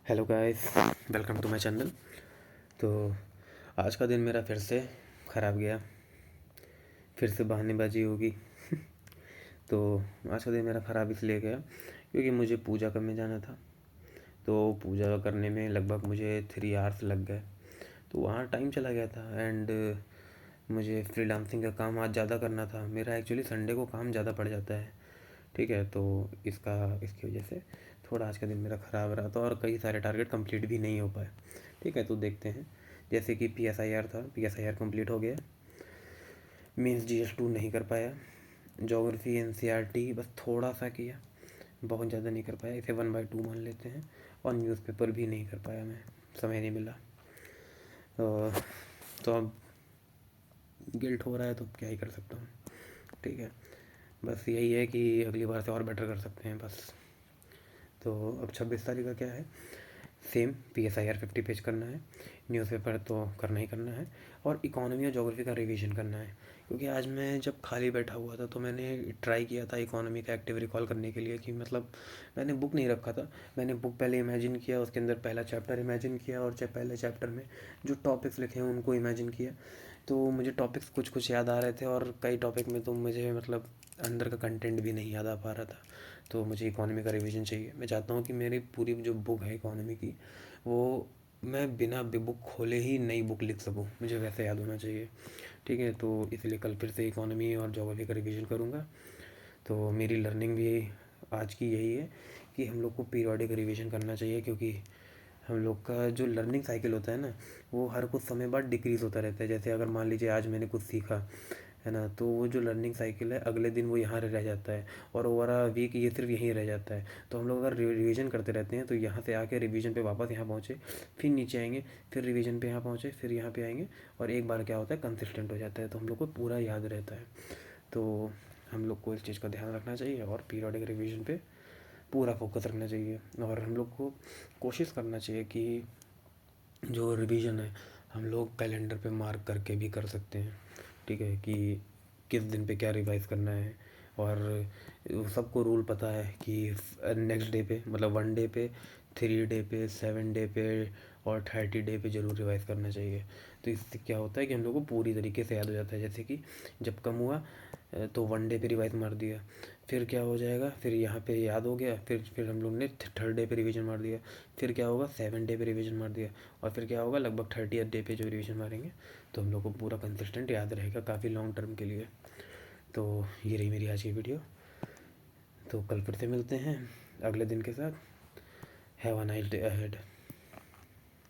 Hello guys, welcome to my channel. तो आज का दिन मेरा फिर से ख़राब गया, फिर से बहानेबाजी होगी। तो आज का दिन मेरा ख़राब इसलिए गया क्योंकि मुझे पूजा करने जाना था। तो पूजा करने में लगभग मुझे 3 आवर्स लग गए। तो वहाँ टाइम चला गया था एंड मुझे फ्रीलांसिंग का काम आज ज़्यादा करना था। मेरा एक्चुअली संडे को काम ज़्यादा पड़ जाता है, ठीक है। तो इसकी वजह से थोड़ा आज का दिन मेरा ख़राब रहा था और कई सारे टारगेट कंप्लीट भी नहीं हो पाए, ठीक है। तो देखते हैं, जैसे कि PSIR था, PSIR कंप्लीट हो गया। मीन्स GS2 नहीं कर पाया। ज्योग्राफी NCERT बस थोड़ा सा किया, बहुत ज़्यादा नहीं कर पाया, इसे 1/2 मान लेते हैं। और न्यूज़पेपर भी नहीं कर पाया, मैं समय नहीं मिला। तो अब गिल्ट हो रहा है, तो क्या ही कर सकता हूँ, ठीक है। बस यही है कि अगली बार से और बेटर कर सकते हैं बस। तो अब 26 तारीख का क्या है, सेम PSIR 50 पेज करना है, न्यूज़पेपर तो करना ही करना है, और इकोनॉमी और ज्योग्राफी का रिवीजन करना है। क्योंकि आज मैं जब खाली बैठा हुआ था तो मैंने ट्राई किया था इकोनॉमी का एक्टिव रिकॉल करने के लिए, कि मतलब मैंने बुक नहीं रखा था। मैंने बुक पहले इमेजिन किया, उसके अंदर पहला चैप्टर इमेजिन किया, और पहले चैप्टर में जो टॉपिक्स लिखे हैं उनको इमेजिन किया। तो मुझे टॉपिक्स कुछ कुछ याद आ रहे थे, और कई टॉपिक में तो मुझे मतलब अंदर का कंटेंट भी नहीं याद आ पा रहा था। तो मुझे इकोनॉमी का रिवीजन चाहिए। मैं चाहता हूँ कि मेरी पूरी जो बुक है इकोनॉमी की, वो मैं बिना बुक खोले ही नई बुक लिख सकूँ, मुझे वैसे याद होना चाहिए, ठीक है। तो इसलिए कल फिर से इकोनॉमी और ज्योग्राफी का रिवीजन करूँगा। तो मेरी लर्निंग भी आज की यही है कि हम लोग को पीरियोडिक रिवीजन करना चाहिए, क्योंकि हम लोग का जो लर्निंग साइकिल होता है ना, वो हर कुछ समय बाद डिक्रीज़ होता रहता है। जैसे अगर मान लीजिए आज मैंने कुछ सीखा है ना, तो वो जो लर्निंग साइकिल है अगले दिन वो यहाँ रह जाता है, और ओवर अ वीक ये सिर्फ यहीं रह जाता है। तो हम लोग अगर रिवीजन करते रहते हैं तो यहाँ से आके रिवीजन पे वापस यहाँ पहुँचे, फिर नीचे आएंगे, फिर रिवीजन पे यहाँ पहुँचे, फिर यहाँ पे आएंगे, और एक बार क्या होता है, कंसिस्टेंट हो जाता है, तो हम लोग को पूरा याद रहता है। तो हम लोग को इस चीज़ का ध्यान रखना चाहिए और पीरियोडिक रिवीजन पे पूरा फोकस रखना चाहिए। और हम लोग को कोशिश करना चाहिए कि जो रिवीजन है हम लोग कैलेंडर पे मार्क करके भी कर सकते हैं, ठीक है, कि किस दिन पे क्या रिवाइज करना है। और सबको रूल पता है कि नेक्स्ट डे पे, मतलब 1 डे पे, 3 डे पे, 7 डे पे और 30 डे पे ज़रूर रिवाइज करना चाहिए। तो इससे क्या होता है कि हम लोग को पूरी तरीके से याद हो जाता है। जैसे कि जब कम हुआ तो 1 डे पे रिवाइज मार दिया, फिर क्या हो जाएगा, फिर यहाँ पे याद हो गया, फिर हम लोग ने 3rd डे पे रिवीजन मार दिया, फिर क्या होगा, 7 डे पे रिवीजन मार दिया, और फिर क्या होगा, लगभग 30th डे पे जो रिवीजन मारेंगे तो हम लोग को पूरा कंसिस्टेंट याद रहेगा काफ़ी लॉन्ग टर्म के लिए। तो ये रही मेरी आज की वीडियो। तो कल फिर से मिलते हैं अगले दिन के साथ। Have a nice day ahead.